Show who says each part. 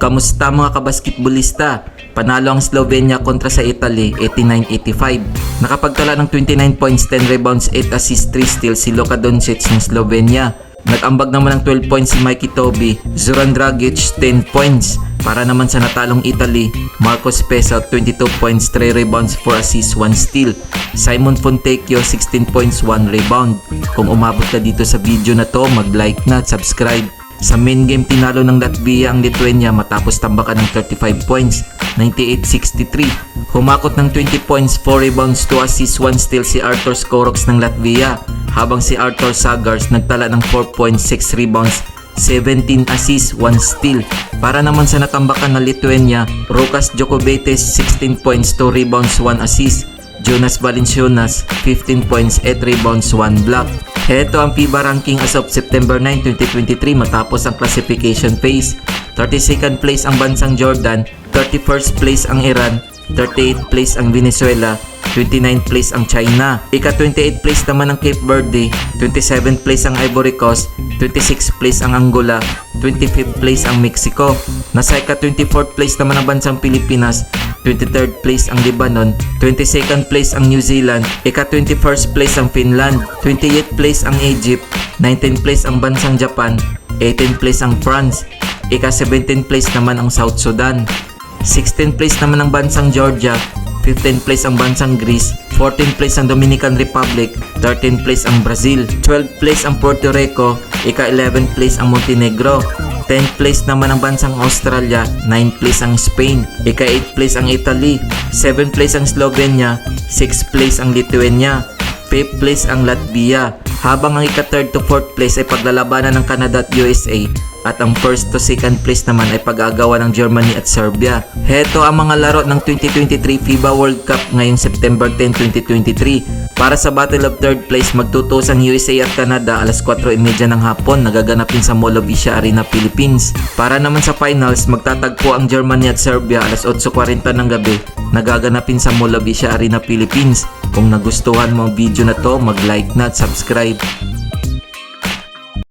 Speaker 1: Kamusta mga kabasketballista? Panalo ang Slovenia kontra sa Italy 89-85. Nakapagtala ng 29 points, 10 rebounds, 8 assists, 3 steals si Luka Doncic ng Slovenia. Nag-ambag naman ng 12 points si Mikey Toby, Zoran Dragic 10 points. Para naman sa natalong Italy, Marcos Pesa 22 points, 3 rebounds, 4 assists, 1 steal. Simon Fontecchio 16 points, 1 rebound. Kung umabot ka dito sa video na to, mag-like na at subscribe. Sa main game, tinalo ng Latvia ang Lithuania matapos tambakan ng 35 points, 98-63. Humakot ng 20 points, 4 rebounds, 2 assists, 1 steal si Artur Skoroks ng Latvia, habang si Artur Sagars nagtala ng 4 points, 6 rebounds, 17 assists, 1 steal. Para naman sa natambakan ng Lithuania, Rukas Djokovic 16 points, 2 rebounds, 1 assist. Jonas Valanciunas 15 points, 8 rebounds, 1 block. Heto ang FIBA ranking as of September 9, 2023 matapos ang classification phase. 32nd place ang bansang Jordan, 31st place ang Iran, 38th place ang Venezuela, 29th place ang China. Ika-28th place naman ang Cape Verde, 27th place ang Ivory Coast, 26th place ang Angola, 25th place ang Mexico. Nasa ika-24th place naman ang bansang Pilipinas, 23rd place ang Lebanon, 22nd place ang New Zealand, ika-21st place ang Finland, 28th place ang Egypt, 19th place ang bansang Japan, 18th place ang France, ika-17th place naman ang South Sudan, 16th place naman ang bansang Georgia, 15th place ang bansang Greece, 14th place ang Dominican Republic, 13th place ang Brazil, 12th place ang Puerto Rico, ika-11th place ang Montenegro, 10th place naman ang bansang Australia, 9th place ang Spain, ika-8th place ang Italy, 7th place ang Slovenia, 6th place ang Lithuania, 5th place ang Latvia, habang ang ika-3rd to 4th place ay paglalabanan ng Canada at USA, at ang 1st to 2nd place naman ay pag-aagawan ng Germany at Serbia. Heto ang mga laro ng 2023 FIBA World Cup ngayong September 10, 2023. Para sa Battle of 3rd place, magtutos ang USA at Canada alas 4:30 ng hapon, nagaganapin sa Mall of Asia Arena, Philippines. Para naman sa finals, magtatagpo ang Germany at Serbia alas 8:40 ng gabi, nagaganapin sa Mall of Asia Arena, Philippines. Kung nagustuhan mo ang video na to, mag-like na at subscribe.